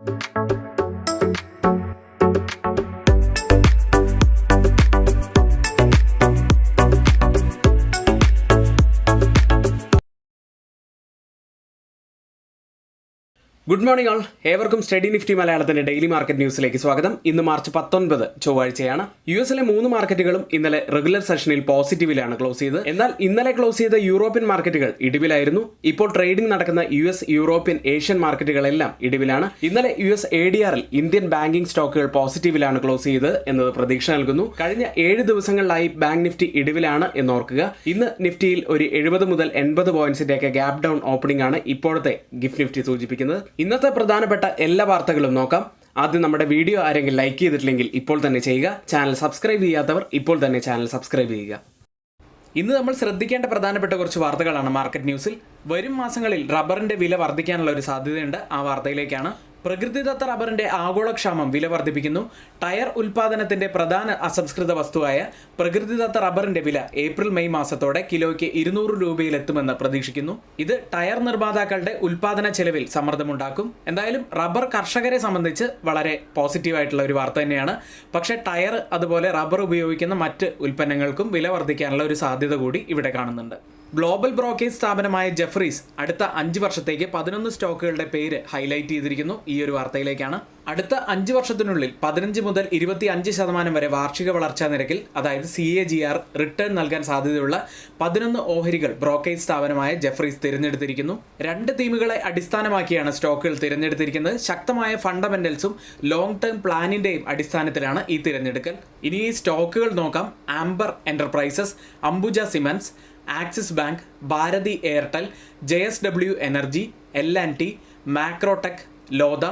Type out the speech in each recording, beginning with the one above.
Good morning all. ഏവർക്കും study Nifty മലയാളത്തിന്റെ daily market ന്യൂസിലേക്ക് സ്വാഗതം. ഇന്ന് മാർച്ച് 19 ചൊവ്വാഴ്ചയാണ്. യുഎസിലെ 3 മാർക്കറ്റുകളും ഇന്നലെ റെഗുലർ സെഷനിൽ പോസിറ്റീവിലാണ് ക്ലോസ് ചെയ്തത്. എന്നാൽ ഇന്നലെ ക്ലോസ് ചെയ്ത യൂറോപ്യൻ മാർക്കറ്റുകൾ ഇടിവിലായിരുന്നു. ഇപ്പോൾ ട്രേഡിംഗ് നടക്കുന്ന യുഎസ്, യൂറോപ്യൻ, ഏഷ്യൻ മാർക്കറ്റുകളെല്ലാം ഇടിവിലാണ്. ഇന്നലെ യുഎസ് ADRൽ ഇന്ത്യൻ ബാങ്കിംഗ് സ്റ്റോക്കുകൾ പോസിറ്റീവിലാണ് ക്ലോസ് ചെയ്തത് എന്നത് പ്രതീക്ഷ നൽകുന്നു. കഴിഞ്ഞ 7 ദിവസങ്ങളിലായി ബാങ്ക് നിഫ്റ്റി ഇടിവിലാണ് എന്നോർക്കുക. ഇന്ന് നിഫ്റ്റിയിൽ ഒരു 70 മുതൽ 80 പോയിന്റ്സിന്റെയൊക്കെ ഗ്യാപ് ഡൗൺ ഓപ്പണിംഗ് ആണ് ഇപ്പോഴത്തെ ഗിഫ്റ്റ് നിഫ്റ്റി സൂചിപ്പിക്കുന്നത്. ഇന്നത്തെ പ്രധാനപ്പെട്ട എല്ലാ വാർത്തകളും നോക്കാം. ആദ്യം നമ്മുടെ വീഡിയോ ആരെങ്കിലും ലൈക്ക് ചെയ്തിട്ടില്ലെങ്കിൽ ഇപ്പോൾ തന്നെ ചെയ്യുക. ചാനൽ സബ്സ്ക്രൈബ് ചെയ്യാത്തവർ ഇപ്പോൾ തന്നെ ചാനൽ സബ്സ്ക്രൈബ് ചെയ്യുക. ഇന്ന് നമ്മൾ ശ്രദ്ധിക്കേണ്ട പ്രധാനപ്പെട്ട കുറച്ച് വാർത്തകളാണ് മാർക്കറ്റ് ന്യൂസിൽ. വരും മാസങ്ങളിൽ റബ്ബറിന്റെ വില വർദ്ധിക്കാനുള്ള ഒരു സാധ്യതയുണ്ട്. ആ വാർത്തയിലേക്കാണ്. പ്രകൃതിദത്ത റബ്ബറിന്റെ ആഗോളക്ഷാമം വില വർദ്ധിപ്പിക്കുന്നു. ടയർ ഉൽപാദനത്തിന്റെ പ്രധാന അസംസ്കൃത വസ്തുവായ പ്രകൃതിദത്ത റബ്ബറിന്റെ വില ഏപ്രിൽ-മെയ് മാസത്തോടെ കിലോയ്ക്ക് 200 രൂപയിലെത്തുമെന്ന് പ്രതീക്ഷിക്കുന്നു. ഇത് ടയർ നിർമ്മാതാക്കളുടെ ഉൽപാദന ചെലവിൽ സമ്മർദ്ദമുണ്ടാക്കും. എന്തായാലും റബ്ബർ കർഷകരെ സംബന്ധിച്ച് വളരെ പോസിറ്റീവായിട്ടുള്ള ഒരു വാർത്ത തന്നെയാണ്. പക്ഷേ ടയർ അതുപോലെ റബ്ബർ ഉപയോഗിക്കുന്ന മറ്റ് ഉൽപ്പന്നങ്ങൾക്കും വില വർദ്ധിക്കാനുള്ള ഒരു സാധ്യത കൂടി ഇവിടെ കാണുന്നുണ്ട്. ഗ്ലോബൽ ബ്രോക്കേജ് സ്ഥാപനമായ ജെഫ്രീസ് അടുത്ത 5 വർഷത്തേക്ക് 11 സ്റ്റോക്കുകളുടെ പേര് ഹൈലൈറ്റ് ചെയ്തിരിക്കുന്നു. ഈ ഒരു വാർത്തയിലേക്കാണ്. അടുത്ത 5 വർഷത്തിനുള്ളിൽ 15 മുതൽ 25% വരെ വാർഷിക വളർച്ചാ നിരക്കിൽ, അതായത് CAGR റിട്ടേൺ നൽകാൻ സാധ്യതയുള്ള 11 ഓഹരികൾ ബ്രോക്കേജ് സ്ഥാപനമായ ജെഫ്രീസ് തിരഞ്ഞെടുത്തിരിക്കുന്നു. 2 തീമുകളെ അടിസ്ഥാനമാക്കിയാണ് സ്റ്റോക്കുകൾ തിരഞ്ഞെടുത്തിരിക്കുന്നത്. ശക്തമായ ഫണ്ടമെന്റൽസും ലോങ് ടേം പ്ലാനിന്റെയും അടിസ്ഥാനത്തിലാണ് ഈ തിരഞ്ഞെടുക്കൽ. ഇനി ഈ സ്റ്റോക്കുകൾ നോക്കാം. Amber Enterprises, Ambuja Cements, Axis Bank, Bharti Airtel, JSW Energy, L&T, Macrotech, Lodha,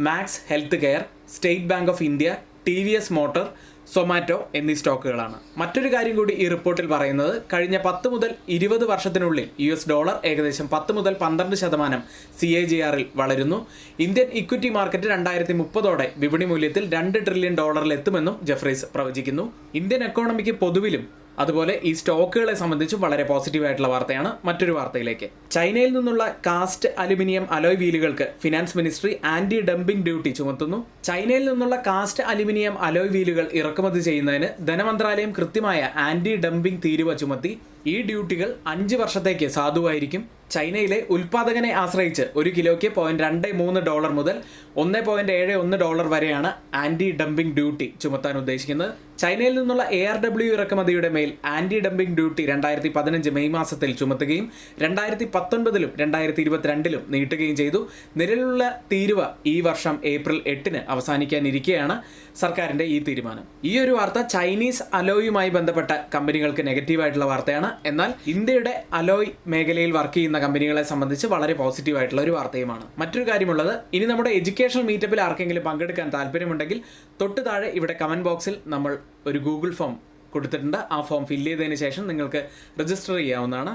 Max Healthcare, State Bank of India, TVS Motor, Zomato എന്നീ സ്റ്റോക്കുകളാണ്. മറ്റൊരു കാര്യം കൂടി ഈ റിപ്പോർട്ടിൽ പറയുന്നത്, കഴിഞ്ഞ 10 മുതൽ 20 വർഷത്തിനുള്ളിൽ $, ഏകദേശം 10 മുതൽ 12% CAGRൽ വളരുന്നു. ഇന്ത്യൻ ഇക്വിറ്റി മാർക്കറ്റ് 2030ഓടെ വിപണി മൂല്യത്തിൽ $2 ട്രില്യൺ എത്തുമെന്നും ജെഫ്രീസ് പ്രവചിക്കുന്നു. ഇന്ത്യൻ എക്കോണമിക്ക് പൊതുവിലും അതുപോലെ ഈ സ്റ്റോക്കുകളെ സംബന്ധിച്ചും വളരെ പോസിറ്റീവായിട്ടുള്ള വാർത്തയാണ്. മറ്റൊരു വാർത്തയിലേക്ക്. ചൈനയിൽ നിന്നുള്ള കാസ്റ്റ് അലുമിനിയം അലോയ് വീലുകൾക്ക് finance ministry anti dumping duty ചുമത്തുന്നു. ചൈനയിൽ നിന്നുള്ള കാസ്റ്റ് അലുമിനിയം അലോയ് വീലുകൾ ഇറക്കുമതി ചെയ്യുന്നതിന് ധനമന്ത്രാലയം കൃത്യമായ ആന്റി ഡംപിംഗ് തീരുവ ചുമത്തി. ഈ ഡ്യൂട്ടികൾ 5 വർഷത്തേക്ക് സാധുവായിരിക്കും. ചൈനയിലെ ഉൽപാദകനെ ആശ്രയിച്ച് ഒരു കിലോയ്ക്ക് $0.23 മുതൽ $1.71 വരെയാണ് ആന്റി ഡംപിംഗ് ഡ്യൂട്ടി ചുമത്താൻ ഉദ്ദേശിക്കുന്നത്. ചൈനയിൽ നിന്നുള്ള ARW ഇറക്കുമതിയുടെ മേൽ ആന്റി ഡംപിംഗ് ഡ്യൂട്ടി 2015 മെയ് മാസത്തിൽ ചുമത്തുകയും 2019ലും 2022ലും നീട്ടുകയും ചെയ്തു. നിലവിലുള്ള തീരുവ ഈ വർഷം ഏപ്രിൽ 8 അവസാനിക്കാനിരിക്കെയാണ് സർക്കാരിന്റെ ഈ തീരുമാനം. ഈ ഒരു വാർത്ത ചൈനീസ് അലോയുമായി ബന്ധപ്പെട്ട കമ്പനികൾക്ക് നെഗറ്റീവായിട്ടുള്ള വാർത്തയാണ്. എന്നാൽ ഇന്ത്യയുടെ അലോയ് മേഖലയിൽ വർക്ക് ചെയ്യുന്ന കമ്പനികളെ സംബന്ധിച്ച് വളരെ പോസിറ്റീവായിട്ടുള്ള ഒരു വാർത്തയുമാണ്. മറ്റൊരു കാര്യമുള്ളത്, ഇനി നമ്മുടെ എഡ്യൂക്കേഷണൽ മീറ്റപ്പിൽ ആർക്കെങ്കിലും പങ്കെടുക്കാൻ താല്പര്യമുണ്ടെങ്കിൽ തൊട്ട് താഴെ ഇവിടെ കമന്റ് ബോക്സിൽ നമ്മൾ ഒരു ഗൂഗിൾ ഫോം കൊടുത്തിട്ടുണ്ട്. ആ ഫോം ഫില്ല് ചെയ്തതിന് ശേഷം നിങ്ങൾക്ക് രജിസ്റ്റർ ചെയ്യാവുന്നതാണ്.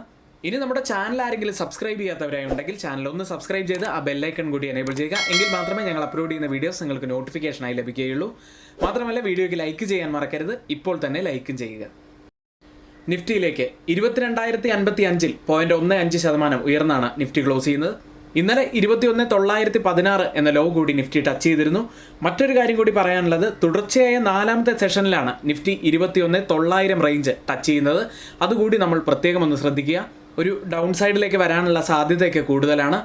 ഇനി നമ്മുടെ ചാനൽ ആരെങ്കിലും സബ്സ്ക്രൈബ് ചെയ്യാത്തവരായി ഉണ്ടെങ്കിൽ ചാനൽ ഒന്ന് സബ്സ്ക്രൈബ് ചെയ്ത് ആ ബെല്ലൈക്കൺ കൂടി എനേബിൾ ചെയ്യുക. എങ്കിൽ മാത്രമേ ഞങ്ങൾ അപ്ലോഡ് ചെയ്യുന്ന വീഡിയോസ് നിങ്ങൾക്ക് നോട്ടിഫിക്കേഷനായി ലഭിക്കുകയുള്ളൂ. മാത്രമല്ല വീഡിയോയ്ക്ക് ലൈക്ക് ചെയ്യാൻ മറക്കരുത്. ഇപ്പോൾ തന്നെ ലൈക്കും ചെയ്യുക. നിഫ്റ്റിയിലേക്ക് 22,055 0.15% ഉയർന്നാണ് നിഫ്റ്റി ക്ലോസ് ചെയ്യുന്നത്. ഇന്നലെ 21,916 എന്ന ലോ കൂടി നിഫ്റ്റി ടച്ച് ചെയ്തിരുന്നു. മറ്റൊരു കാര്യം കൂടി പറയാനുള്ളത്, തുടർച്ചയായ 4ാമത്തെ സെഷനിലാണ് നിഫ്റ്റി 21,900 റേഞ്ച് ടച്ച് ചെയ്യുന്നത്. അതുകൂടി നമ്മൾ പ്രത്യേകം ഒന്ന് ശ്രദ്ധിക്കുക. ഒരു ഡൗൺ സൈഡിലേക്ക് വരാനുള്ള സാധ്യതയൊക്കെ കൂടുതലാണ്.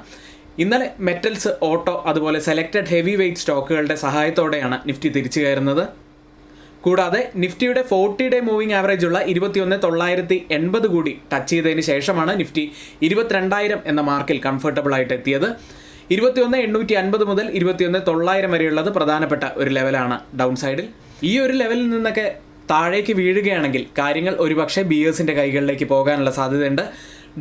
ഇന്നലെ മെറ്റൽസ്, ഓട്ടോ അതുപോലെ സെലക്റ്റഡ് ഹെവി വെയ്റ്റ് സ്റ്റോക്കുകളുടെ സഹായത്തോടെയാണ് നിഫ്റ്റി തിരിച്ചു കയറുന്നത്. കൂടാതെ നിഫ്റ്റിയുടെ 40-ഡേ മൂവിംഗ് ആവറേജ് ഉള്ള 21,980 കൂടി ടച്ച് ചെയ്തതിന് ശേഷമാണ് നിഫ്റ്റി 22,000 എന്ന മാർക്കിൽ കംഫർട്ടബിൾ ആയിട്ട് എത്തിയത്. 21,850 മുതൽ 21,900 വരെയുള്ളത് പ്രധാനപ്പെട്ട ഒരു ലെവലാണ് ഡൗൺ സൈഡിൽ. ഈ ഒരു ലെവലിൽ നിന്നൊക്കെ താഴേക്ക് വീഴുകയാണെങ്കിൽ കാര്യങ്ങൾ ഒരുപക്ഷെ ബിയേഴ്സിന്റെ കൈകളിലേക്ക് പോകാനുള്ള സാധ്യതയുണ്ട്.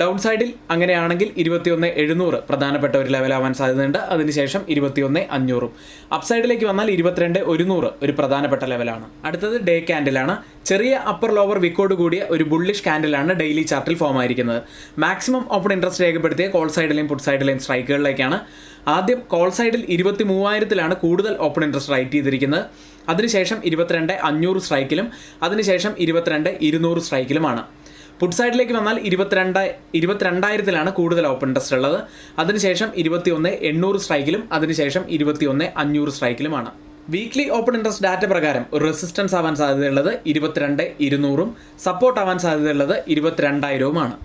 ഡൗൺ സൈഡിൽ അങ്ങനെയാണെങ്കിൽ 21,700 പ്രധാനപ്പെട്ട ഒരു ലെവലാവാൻ സാധ്യതയുണ്ട്. അതിനുശേഷം 21,500. അപ്സൈഡിലേക്ക് വന്നാൽ 22,100 ഒരു പ്രധാനപ്പെട്ട ലെവലാണ്. അടുത്തത് ഡേ ക്യാൻഡിലാണ്. ചെറിയ അപ്പർ ലോവർ വിക്കോട് കൂടിയ ഒരു ബുള്ളിഷ് ക്യാൻഡിലാണ് ഡെയിലി ചാർട്ടിൽ ഫോം ആയിരിക്കുന്നത്. മാക്സിമം ഓപ്പൺ ഇൻട്രസ്റ്റ് രേഖപ്പെടുത്തിയ കോൾ സൈഡിലെയും പുട്ട് സൈഡിലെയും സ്ട്രൈക്കുകളിലേക്കാണ്. ആദ്യം കോൾ സൈഡിൽ 23,000-ലാണ് കൂടുതൽ ഓപ്പൺ ഇൻട്രസ്റ്റ് റൈറ്റ് ചെയ്തിരിക്കുന്നത്. അതിനുശേഷം 22,500 സ്ട്രൈക്കിലും അതിനുശേഷം 22,200 സ്ട്രൈക്കിലുമാണ്. പുട്ട് സൈഡിലേക്ക് വന്നാൽ 22,000 കൂടുതൽ ഓപ്പൺ ഇൻട്രസ്റ്റ് ഉള്ളത്. അതിനുശേഷം 21,800 സ്ട്രൈക്കിലും അതിനുശേഷം 21,500 സ്ട്രൈക്കിലുമാണ്. വീക്ക്ലി ഓപ്പൺ ഇൻട്രസ്റ്റ് ഡാറ്റ പ്രകാരം ഒരു റെസിസ്റ്റൻസ് ആവാൻ സാധ്യതയുള്ളത് 22,200 സപ്പോർട്ട് ആവാൻ സാധ്യതയുള്ളത് 22,000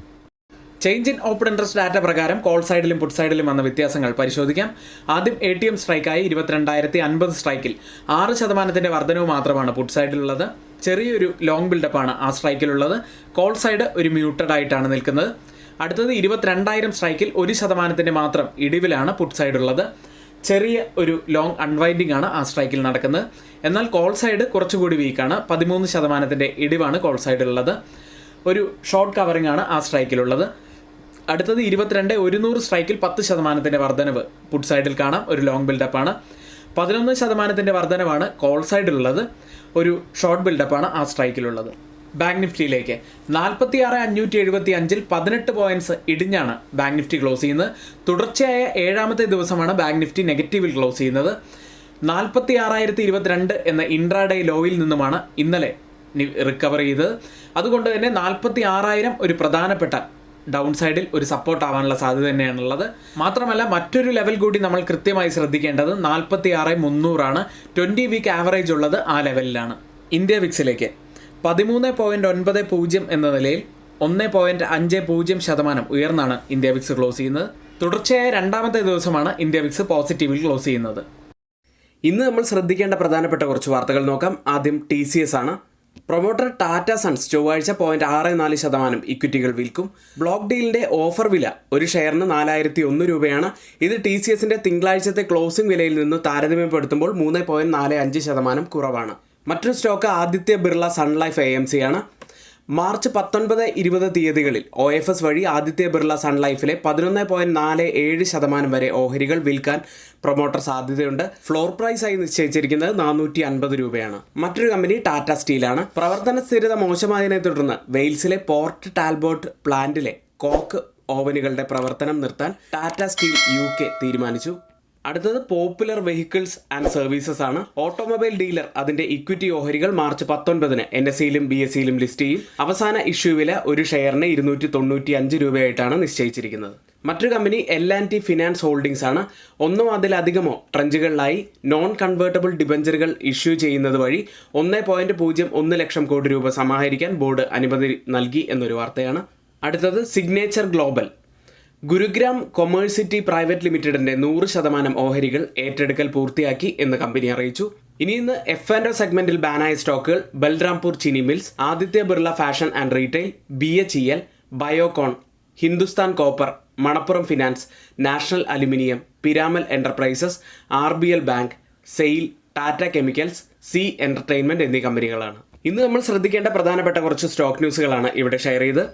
change in open interest data പ്രകാരം കോൾ സൈഡിലും പുട്ട് സൈഡിലും വന്ന വ്യത്യാസങ്ങൾ പരിശോധിക്കാം. ആദ്യം ATM സ്ട്രൈക്കായി 22,050 സ്ട്രൈക്കിൽ 6% വർധനവ് മാത്രമാണ് പുട്ട് സൈഡിലുള്ളത്. ചെറിയൊരു ലോങ് ബിൽഡപ്പാണ് ആ സ്ട്രൈക്കിലുള്ളത്. കോൾ സൈഡ് ഒരു മ്യൂട്ടഡ് ആയിട്ടാണ് നിൽക്കുന്നത്. അടുത്തത് 22,000 സ്ട്രൈക്കിൽ 1% മാത്രം ഇടിവിലാണ് പുട്ട് സൈഡുള്ളത്. ചെറിയ ഒരു ലോങ് അൺവൈൻഡിങ് ആണ് ആ സ്ട്രൈക്കിൽ നടക്കുന്നത്. എന്നാൽ കോൾ സൈഡ് കുറച്ചുകൂടി വീക്കാണ്. 13% ഇടിവാണ് കോൾ സൈഡിലുള്ളത്. ഒരു ഷോർട്ട് കവറിംഗ് ആണ് ആ സ്ട്രൈക്കിലുള്ളത്. അടുത്തത് 22,100 സ്ട്രൈക്കിൽ 10% വർധനവ് പുട്ട് സൈഡിൽ കാണാം. ഒരു ലോങ് ബിൽഡപ്പാണ്. 11% വർധനവാണ് കോൾ സൈഡിലുള്ളത്. ഒരു ഷോർട്ട് ബിൽഡപ്പാണ് ആ സ്ട്രൈക്കിലുള്ളത്. ബാങ്ക് നിഫ്റ്റിയിലേക്ക് 46,575 18 പോയിന്റ്സ് ഇടിഞ്ഞാണ് ബാങ്ക് നിഫ്റ്റി ക്ലോസ് ചെയ്യുന്നത്. തുടർച്ചയായ 7ാമത്തെ ദിവസമാണ് ബാങ്ക് നിഫ്റ്റി നെഗറ്റീവിൽ ക്ലോസ് ചെയ്യുന്നത്. 46,022 എന്ന ഇൻട്രാഡേ ലോയിൽ നിന്നുമാണ് ഇന്നലെ റിക്കവർ ചെയ്തത്. അതുകൊണ്ട് തന്നെ 46,000 ഒരു പ്രധാനപ്പെട്ട ഡൗൺ സൈഡിൽ ഒരു സപ്പോർട്ട് ആവാനുള്ള സാധ്യത തന്നെയാണുള്ളത്. മാത്രമല്ല മറ്റൊരു ലെവൽ കൂടി നമ്മൾ കൃത്യമായി ശ്രദ്ധിക്കേണ്ടത് 46,300 20 വീക്ക് ആവറേജ് ഉള്ളത് ആ ലെവലിലാണ്. ഇന്ത്യ വിക്സിലേക്ക് 13.90 എന്ന നിലയിൽ 1.50% ഉയർന്നാണ് ഇന്ത്യ വിക്സ് ക്ലോസ് ചെയ്യുന്നത്. തുടർച്ചയായ 2ാമത്തെ ദിവസമാണ് ഇന്ത്യ വിക്സ് പോസിറ്റീവിൽ ക്ലോസ് ചെയ്യുന്നത്. ഇന്ന് നമ്മൾ ശ്രദ്ധിക്കേണ്ട പ്രധാനപ്പെട്ട കുറച്ച് വാർത്തകൾ നോക്കാം. ആദ്യം TCS ആണ്. പ്രൊമോട്ടർ ടാറ്റ സൺസ് ചൊവ്വാഴ്ച 0.64% ഇക്വിറ്റികൾ വിൽക്കും. ബ്ലോക്ക് ഡീലിന്റെ ഓഫർ വില ഒരു ഷെയറിന് 4,001 രൂപയാണ്. ഇത് TCSന്റെ തിങ്കളാഴ്ചത്തെ ക്ലോസിംഗ് വിലയിൽ നിന്ന് താരതമ്യപ്പെടുത്തുമ്പോൾ 3.45% കുറവാണ്. മറ്റൊരു stock Aditya Birla sun life AMC ആണ്. മാർച്ച് 19, 20 തീയതികളിൽ OFS വഴി ആദിത്യ ബിർള സൺ ലൈഫിലെ 11.47% വരെ ഓഹരികൾ വിൽക്കാൻ പ്രൊമോട്ടർ സാധ്യതയുണ്ട്. ഫ്ലോർ പ്രൈസ് ആയി നിശ്ചയിച്ചിരിക്കുന്നത് 450 രൂപയാണ്. മറ്റൊരു കമ്പനി ടാറ്റ സ്റ്റീലാണ്. പ്രവർത്തന സ്ഥിരത മോശമായതിനെ തുടർന്ന് വെയിൽസിലെ പോർട്ട് ടാൽബോട്ട് പ്ലാന്റിലെ കോക്ക് ഓവനുകളുടെ പ്രവർത്തനം നിർത്താൻ ടാറ്റ സ്റ്റീൽ UK തീരുമാനിച്ചു. അടുത്തത് പോപ്പുലർ വെഹിക്കിൾസ് ആൻഡ് സർവീസസ് ആണ്. ഓട്ടോമൊബൈൽ ഡീലർ അതിന്റെ ഇക്വിറ്റി ഓഹരികൾ മാർച്ച് 19 NSEയിലും BSEയിലും ലിസ്റ്റ് ചെയ്യും. അവസാന ഇഷ്യൂ വില ഒരു ഷെയറിന് 295 രൂപയായിട്ടാണ് നിശ്ചയിച്ചിരിക്കുന്നത്. മറ്റൊരു കമ്പനി L&T ഫിനാൻസ് ഹോൾഡിംഗ്സ് ആണ്. ഒന്നോ അതിലധികമോ ട്രഞ്ചുകളിലായി നോൺ കൺവേർട്ടബിൾ ഡിബഞ്ചറുകൾ ഇഷ്യൂ ചെയ്യുന്നത് വഴി 1.01 ലക്ഷം കോടി രൂപ സമാഹരിക്കാൻ ബോർഡ് അനുമതി നൽകി എന്നൊരു വാർത്തയാണ്. അടുത്തത് സിഗ്നേച്ചർ ഗ്ലോബൽ. ഗുരുഗ്രാം കൊമേഴ്സിറ്റി പ്രൈവറ്റ് ലിമിറ്റഡിന്റെ 100% ഓഹരികൾ ഏറ്റെടുക്കൽ പൂർത്തിയാക്കി എന്ന് കമ്പനി അറിയിച്ചു. ഇന്ന് F&O സെഗ്മെന്റിൽ ബാനായ സ്റ്റോക്കുകൾ Balrampur Chini mills, Aditya Birla fashion and retail, BHEL, Biocon, Hindustan copper, Manappuram finance, national aluminium, Piramal enterprises, RBL bank, SAIL, Tata chemicals, Zee entertainment എന്നീ കമ്പനികളാണ്. ഇന്ന് നമ്മൾ ശ്രദ്ധിക്കേണ്ട പ്രധാനപ്പെട്ട കുറച്ച് സ്റ്റോക്ക് ന്യൂസുകളാണ് ഇവിടെ ഷെയർ ചെയ്ത്.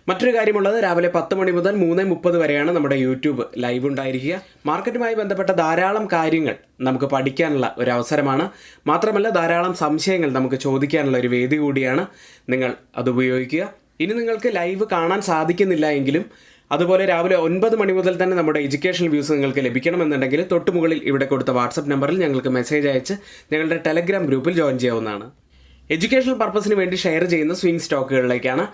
മറ്റൊരു കാര്യമുള്ളത് രാവിലെ 10 മണി മുതൽ 3:30 വരെയാണ് നമ്മുടെ യൂട്യൂബ് ലൈവ് ഉണ്ടായിരിക്കുക. മാർക്കറ്റുമായി ബന്ധപ്പെട്ട ധാരാളം കാര്യങ്ങൾ നമുക്ക് പഠിക്കാനുള്ള ഒരു അവസരമാണ്. മാത്രമല്ല ധാരാളം സംശയങ്ങൾ നമുക്ക് ചോദിക്കാനുള്ള ഒരു വേദി കൂടിയാണ്. നിങ്ങൾ അത് ഉപയോഗിക്കുക. ഇനി നിങ്ങൾക്ക് ലൈവ് കാണാൻ സാധിക്കുന്നില്ല എങ്കിലും അതുപോലെ രാവിലെ 9 മണി മുതൽ തന്നെ നമ്മുടെ എഡ്യൂക്കേഷണൽ വ്യൂസ് നിങ്ങൾക്ക് ലഭിക്കണമെന്നുണ്ടെങ്കിൽ തൊട്ടുമുകളിൽ ഇവിടെ കൊടുത്ത വാട്സപ്പ് നമ്പറിൽ ഞങ്ങൾക്ക് മെസ്സേജ് അയച്ച് ഞങ്ങളുടെ ടെലഗ്രാം ഗ്രൂപ്പിൽ ജോയിൻ ചെയ്യാവുന്നതാണ്. എഡ്യൂക്കേഷണൽ പർപ്പസിന് വേണ്ടി ഷെയർ ചെയ്യുന്ന സ്വിംഗ് സ്റ്റോക്കുകളിലേക്കാണ്.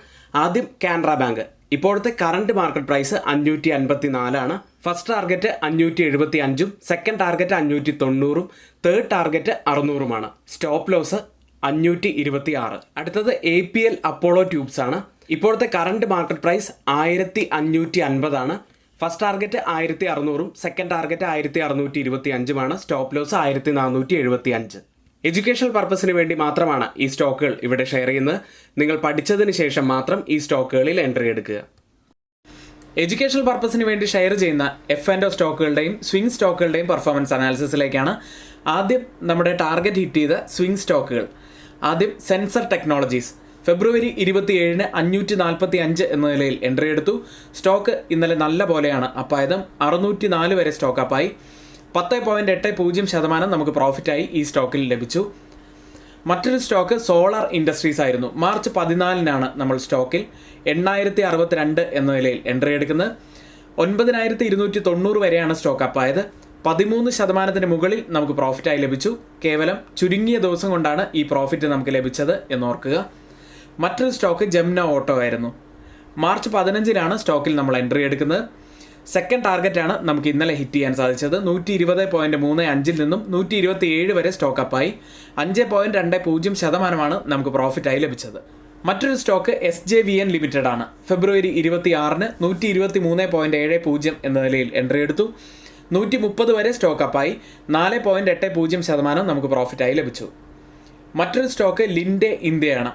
ആദ്യം കാനറ ബാങ്ക്. ഇപ്പോഴത്തെ കറണ്ട് മാർക്കറ്റ് പ്രൈസ് 554 ആണ്. First target 575, second target 590, third target 600. Stop loss 526. അടുത്തത് APL അപ്പോളോ ട്യൂബ്സ് ആണ്. ഇപ്പോഴത്തെ കറണ്ട് മാർക്കറ്റ് പ്രൈസ് 1550 ആണ്. First target 1600, second target 1625. Stop loss 1475. Educational പർപ്പസിന് വേണ്ടി മാത്രമാണ് ഈ സ്റ്റോക്കുകൾ ഇവിടെ ഷെയർ ചെയ്യുന്നത്. നിങ്ങൾ പഠിച്ചതിന് ശേഷം മാത്രം ഈ സ്റ്റോക്കുകളിൽ എൻട്രി എടുക്കുക. എഡ്യൂക്കേഷണൽ പർപ്പസിന് വേണ്ടി ഷെയർ ചെയ്യുന്ന F&O സ്റ്റോക്കുകളുടെയും സ്വിംഗ് സ്റ്റോക്കുകളുടെയും പെർഫോമൻസ് അനാലിസിസിലേക്കാണ്. ആദ്യം നമ്മുടെ ടാർഗറ്റ് ഹിറ്റ് ചെയ്ത സ്വിംഗ് സ്റ്റോക്കുകൾ. ആദ്യം സെൻസർ ടെക്നോളജീസ്. ഫെബ്രുവരി 27 545 എന്ന നിലയിൽ എൻട്രി എടുത്തു. സ്റ്റോക്ക് ഇന്നലെ നല്ല പോലെയാണ് അപ്പായത്. 604 വരെ സ്റ്റോക്ക് അപ്പായി. 10.80% നമുക്ക് പ്രോഫിറ്റായി ഈ സ്റ്റോക്കിൽ ലഭിച്ചു. മറ്റൊരു സ്റ്റോക്ക് സോളാർ ഇൻഡസ്ട്രീസ് ആയിരുന്നു. മാർച്ച് 14 നമ്മൾ സ്റ്റോക്കിൽ 8,062 എന്ന നിലയിൽ എൻട്രി എടുക്കുന്നത്. 9,290 വരെയാണ് സ്റ്റോക്ക് അപ്പായത്. 13% മുകളിൽ നമുക്ക് പ്രോഫിറ്റായി ലഭിച്ചു. കേവലം ചുരുങ്ങിയ ദിവസം കൊണ്ടാണ് ഈ പ്രോഫിറ്റ് നമുക്ക് ലഭിച്ചത് എന്നോർക്കുക. മറ്റൊരു സ്റ്റോക്ക് ജംന ഓട്ടോ ആയിരുന്നു. മാർച്ച് 15-നാണ് സ്റ്റോക്കിൽ നമ്മൾ എൻട്രി എടുക്കുന്നത്. സെക്കൻഡ് ടാർഗറ്റാണ് നമുക്ക് ഇന്നലെ ഹിറ്റ് ചെയ്യാൻ സാധിച്ചത്. 120.35 നിന്നും 127 വരെ സ്റ്റോക്ക് അപ്പായി 5.20% നമുക്ക് പ്രോഫിറ്റായി ലഭിച്ചത്. മറ്റൊരു സ്റ്റോക്ക് SJVN ലിമിറ്റഡ് ആണ്. ഫെബ്രുവരി 26-ന് 123.70 എന്ന നിലയിൽ എൻട്രി എടുത്തു. 130 വരെ സ്റ്റോക്ക് അപ്പായി 4.80% നമുക്ക് പ്രോഫിറ്റായി ലഭിച്ചു. മറ്റൊരു സ്റ്റോക്ക് ലിൻഡെ ഇന്ത്യയാണ്.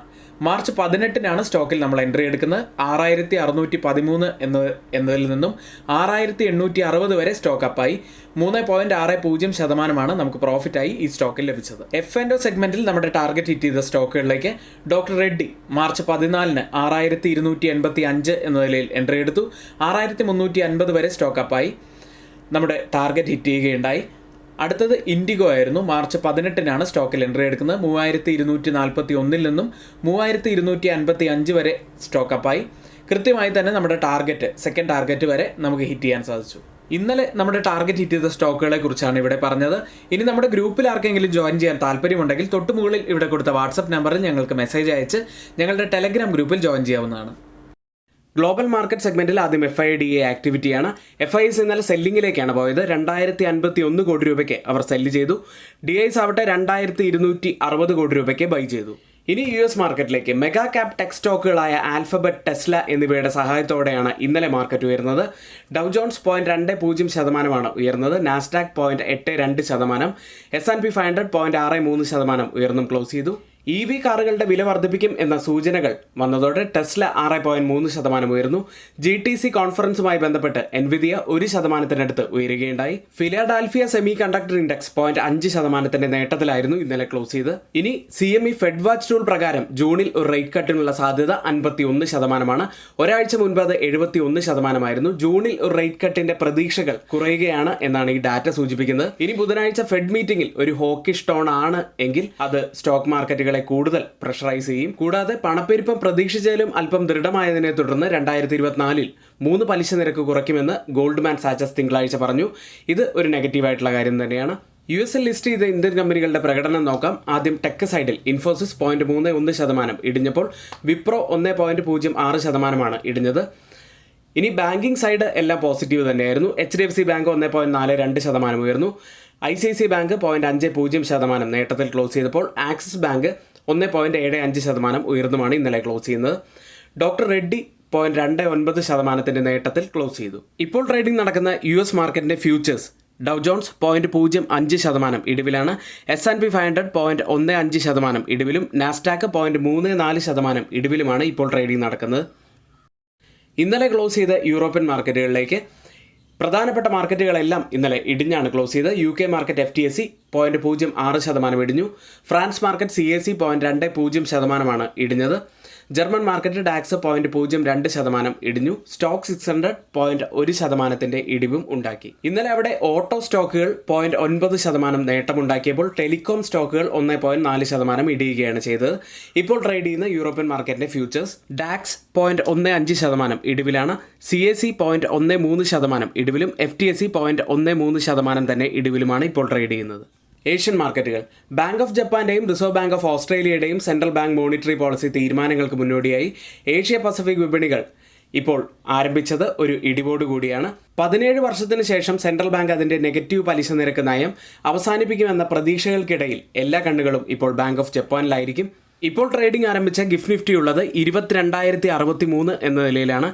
മാർച്ച് 18-നാണ് സ്റ്റോക്കിൽ നമ്മൾ എൻട്രി എടുക്കുന്നത്. 6,613 എന്നതിൽ നിന്നും 6,860 വരെ സ്റ്റോക്ക് അപ്പായി 3.60% നമുക്ക് പ്രോഫിറ്റായി ഈ സ്റ്റോക്കിൽ ലഭിച്ചത്. F&O സെഗ്മെന്റിൽ നമ്മുടെ ടാർഗറ്റ് ഹിറ്റ് ചെയ്ത സ്റ്റോക്കുകളിലേക്ക് ഡോക്ടർ റെഡ്ഡി മാർച്ച് 14-ന് 6,285 എന്ന നിലയിൽ എൻട്രി എടുത്തു. 6,350 വരെ സ്റ്റോക്ക് അപ്പായി നമ്മുടെ ടാർഗറ്റ് ഹിറ്റ് ചെയ്യുകയുണ്ടായി. അടുത്തത് ഇൻഡിഗോ ആയിരുന്നു. മാർച്ച് 18-നാണ് സ്റ്റോക്കിൽ എൻട്രി എടുക്കുന്നത്. 3,241 നിന്നും 3,255 വരെ സ്റ്റോക്ക് അപ്പായി കൃത്യമായി തന്നെ നമ്മുടെ സെക്കൻഡ് ടാർഗറ്റ് വരെ നമുക്ക് ഹിറ്റ് ചെയ്യാൻ സാധിച്ചു. ഇന്നലെ നമ്മുടെ ടാർഗറ്റ് ഹിറ്റ് ചെയ്ത സ്റ്റോക്കുകളെ കുറിച്ചാണ് ഇവിടെ പറഞ്ഞത്. ഇനി നമ്മുടെ ഗ്രൂപ്പിൽ ആർക്കെങ്കിലും ജോയിൻ ചെയ്യാൻ താല്പര്യമുണ്ടെങ്കിൽ തൊട്ടുമുകളിൽ ഇവിടെ കൊടുത്ത വാട്സപ്പ് നമ്പറിൽ ഞങ്ങൾക്ക് മെസ്സേജ് അയച്ച് ഞങ്ങളുടെ ടെലഗ്രാം ഗ്രൂപ്പിൽ ജോയിൻ ചെയ്യാവുന്നതാണ്. ഗ്ലോബൽ മാർക്കറ്റ് സെഗ്മെന്റിൽ ആദ്യം FIDA ആക്ടിവിറ്റിയാണ്. FIs ഇന്നലെ സെല്ലിങ്ങിലേക്കാണ് പോയത്. 2,051 കോടി രൂപയ്ക്ക് അവർ സെല്ല് ചെയ്തു. DIs ആവട്ടെ 2,260 കോടി രൂപയ്ക്ക് ബൈ ചെയ്തു. ഇനി US മാർക്കറ്റിലേക്ക്. മെഗാ ക്യാപ് ടെക് സ്റ്റോക്കുകളായ ആൽഫബറ്റ്, ടെസ്ല എന്നിവയുടെ സഹായത്തോടെയാണ് ഇന്നലെ മാർക്കറ്റ് ഉയർന്നത്. ഡൗ ജോൺസ് 0.20% ഉയർന്നത്. നാസ്ഡാക്ക് 0.82%, S&P 500 0.63% ഉയർന്നും ക്ലോസ് ചെയ്തു. EV കാറുകളുടെ വില വർദ്ധിപ്പിക്കും എന്ന സൂചനകൾ വന്നതോടെ ടെസ്ല 6.3% ഉയർന്നു. GTC കോൺഫറൻസുമായി ബന്ധപ്പെട്ട് എൻവിദിയ 1% ഉയരുകയുണ്ടായി. ഫിലാഡൽഫിയ സെമി കണ്ടക്ടർ ഇൻഡെക്സ് 0.5% നേട്ടത്തിലായിരുന്നു ഇന്നലെ ക്ലോസ് ചെയ്ത്. ഇനി CME ഫെഡ് വാച്ച് ടൂൾ പ്രകാരം ജൂണിൽ ഒരു റേറ്റ് കട്ടിനുള്ള സാധ്യത 51%. ഒരാഴ്ച മുൻപ് അത് 71%. ജൂണിൽ ഒരു റേറ്റ് കട്ടിന്റെ പ്രതീക്ഷകൾ കുറയുകയാണ് എന്നാണ് ഈ ഡാറ്റ സൂചിപ്പിക്കുന്നത്. ഇനി ബുധനാഴ്ച ഫെഡ് മീറ്റിംഗിൽ ഒരു ഹോക്കിഷ് ടോൺ ആണ് എങ്കിൽ അത് സ്റ്റോക്ക് മാർക്കറ്റുകളെ കൂടുതൽ പ്രഷറൈസ് ചെയ്യും. കൂടാതെ പണപ്പെരുപ്പം പ്രതീക്ഷിച്ചാലും അല്പം ദൃഢമായതിനെ തുടർന്ന് 2024-ൽ 3 പലിശ നിരക്ക് കുറയ്ക്കുമെന്ന് ഗോൾഡ്മാൻ സാച്ചസ് തിങ്കളാഴ്ച പറഞ്ഞു. ഇത് ഒരു നെഗറ്റീവായിട്ടുള്ള കാര്യം തന്നെയാണ്. US-ൽ ലിസ്റ്റ് ചെയ്ത ഇന്ത്യൻ കമ്പനികളുടെ പ്രകടനം നോക്കാം. ആദ്യം ടെക് സൈഡിൽ ഇൻഫോസിസ് 0.31% ഇടിഞ്ഞപ്പോൾ വിപ്രോ 1.06% ഇടിഞ്ഞത്. ഇനി ബാങ്കിങ് സൈഡ് എല്ലാം പോസിറ്റീവ് തന്നെയായിരുന്നു. HDFC ബാങ്ക് 1.42% ഉയർന്നു. ICICI ബാങ്ക് 0.50% നേട്ടത്തിൽ ക്ലോസ് ചെയ്തപ്പോൾ ആക്സിസ് ബാങ്ക് 1.75% ഉയർന്നുമാണ് ഇന്നലെ ക്ലോസ് ചെയ്യുന്നത്. ഡോക്ടർ റെഡ്ഡി 0.29% നേട്ടത്തിൽ ക്ലോസ് ചെയ്തു. ഇപ്പോൾ ട്രേഡിംഗ് നടക്കുന്ന US മാർക്കറ്റിന്റെ ഫ്യൂച്ചേഴ്സ് ഡൗ ജോൺസ് 0.05% ഇടിവിലാണ്. S&P 500 0.15% ഇടിവിലും നാസ്ഡാക്ക് 0.34% ഇടിവിലുമാണ് ഇപ്പോൾ ട്രേഡിംഗ് നടക്കുന്നത്. ഇന്നലെ ക്ലോസ് ചെയ്ത യൂറോപ്യൻ മാർക്കറ്റുകളിലേക്ക്. പ്രധാനപ്പെട്ട മാർക്കറ്റുകളെല്ലാം ഇന്നലെ ഇടിഞ്ഞാണ് ക്ലോസ് ചെയ്ത്. UK മാർക്കറ്റ് FTSE 0.06% ഇടിഞ്ഞു. ഫ്രാൻസ് മാർക്കറ്റ് CAC 0.20% ഇടിഞ്ഞത്. ജർമ്മൻ മാർക്കറ്റ് ഡാക്സ് 0.02% ഇടിഞ്ഞു. സ്റ്റോക്ക് 600 0.1% ഇടിവും ഉണ്ടാക്കി. ഇന്നലെ അവിടെ ഓട്ടോ സ്റ്റോക്കുകൾ 0.9% നേട്ടമുണ്ടാക്കിയപ്പോൾ ടെലികോം സ്റ്റോക്കുകൾ 1.4% ഇടിയുകയാണ് ചെയ്തത്. ഇപ്പോൾ ട്രേഡ് ചെയ്യുന്ന യൂറോപ്യൻ മാർക്കറ്റിന്റെ ഫ്യൂച്ചേഴ്സ് ഡാക്സ് 0.15% ഇടിവിലാണ്. CAC 0.13% ഇടിവിലും FTSE 0.13% തന്നെ ഇടിവിലുമാണ് ഇപ്പോൾ ട്രേഡ് ചെയ്യുന്നത്. ഏഷ്യൻ മാർക്കറ്റുകൾ. ബാങ്ക് ഓഫ് ജപ്പാന്റെയും റിസർവ് ബാങ്ക് ഓഫ് ഓസ്ട്രേലിയയുടെയും സെൻട്രൽ ബാങ്ക് മോണിറ്ററി പോളിസി തീരുമാനങ്ങൾക്ക് മുന്നോടിയായി ഏഷ്യ പസഫിക് വിപണികൾ ഇപ്പോൾ ആരംഭിച്ചത് ഒരു ഇടിവോടുകൂടിയാണ്. 17 വർഷത്തിന് ശേഷം സെൻട്രൽ ബാങ്ക് അതിന്റെ നെഗറ്റീവ് പലിശ നിരക്ക് നയം അവസാനിപ്പിക്കുമെന്ന പ്രതീക്ഷകൾക്കിടയിൽ എല്ലാ കണ്ണുകളും ഇപ്പോൾ ബാങ്ക് ഓഫ് ജപ്പാനിലായിരിക്കും. ഇപ്പോൾ ട്രേഡിംഗ് ആരംഭിച്ച ഗിഫ്റ്റ് നിഫ്റ്റി ഉള്ളത് 22,063 എന്ന നിലയിലാണ്.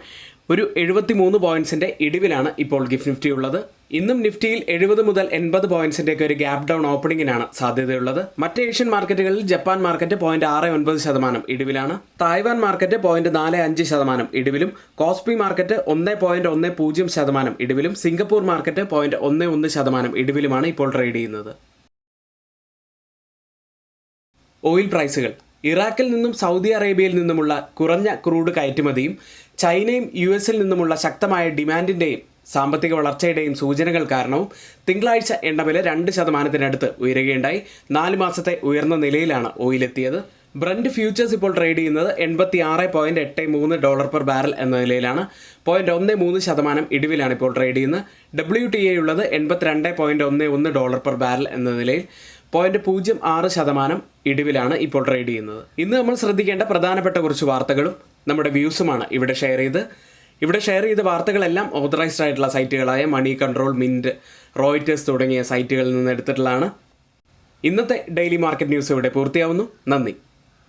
ഒരു 73 പോയിന്റ്സിന്റെ ഇടിവിലാണ് ഇപ്പോൾ ഗിഫ്റ്റ് നിഫ്റ്റി ഉള്ളത്. ഇന്നും നിഫ്റ്റിയിൽ 70 മുതൽ 80 പോയിന്റ്സിന്റെ ഒരു ഗ്യാപ് ഡൗൺ ഓപ്പണിംഗിനാണ് സാധ്യതയുള്ളത്. മറ്റ് ഏഷ്യൻ മാർക്കറ്റുകളിൽ ജപ്പാൻ മാർക്കറ്റ് 0.69% ഇടിവിലാണ്. തായ്വാൻ മാർക്കറ്റ് 0.45% ഇടിവിലും കോസ്പി മാർക്കറ്റ് 1.10% ഇടിവിലും സിംഗപ്പൂർ മാർക്കറ്റ് 0.11% ഇടിവിലുമാണ് ഇപ്പോൾ ട്രേഡ് ചെയ്യുന്നത്. ഓയിൽ പ്രൈസുകൾ. ഇറാഖിൽ നിന്നും സൗദി അറേബ്യയിൽ നിന്നുമുള്ള കുറഞ്ഞ ക്രൂഡ് കയറ്റുമതിയും ചൈനയും US-ൽ നിന്നുമുള്ള ശക്തമായ ഡിമാൻഡിൻ്റെയും സാമ്പത്തിക വളർച്ചയുടെയും സൂചനകൾ കാരണവും തിങ്കളാഴ്ച എണ്ണവില 2% ഉയരുകയുണ്ടായി. 4 മാസത്തെ ഉയർന്ന നിലയിലാണ് ഓയിലെത്തിയത്. ബ്രന്റ് ഫ്യൂച്ചേഴ്സ് ഇപ്പോൾ ട്രേഡ് ചെയ്യുന്നത് $86.83 പെർ ബാരൽ എന്ന നിലയിലാണ്. 0.13% ഇടിവിലാണ് ഇപ്പോൾ ട്രേഡ് ചെയ്യുന്നത്. WTI ഉള്ളത് $82.11 പെർ ബാരൽ എന്ന നിലയിൽ 0.06% ഇടിവിലാണ് ഇപ്പോൾ ട്രേഡ് ചെയ്യുന്നത്. ഇന്ന് നമ്മൾ ശ്രദ്ധിക്കേണ്ട പ്രധാനപ്പെട്ട കുറച്ച് വാർത്തകളും നമ്മുടെ വ്യൂസുമാണ് ഇവിടെ ഷെയർ ചെയ്ത വാർത്തകളെല്ലാം ഓതറൈസ്ഡ് ആയിട്ടുള്ള സൈറ്റുകളായ മണി കൺട്രോൾ, മിൻറ്റ്, റോയിറ്റേഴ്സ് തുടങ്ങിയ സൈറ്റുകളിൽ നിന്ന് എടുത്തിട്ടുള്ളതാണ്. ഇന്നത്തെ ഡെയിലി മാർക്കറ്റ് ന്യൂസ് ഇവിടെ പൂർത്തിയാവുന്നു. നന്ദി.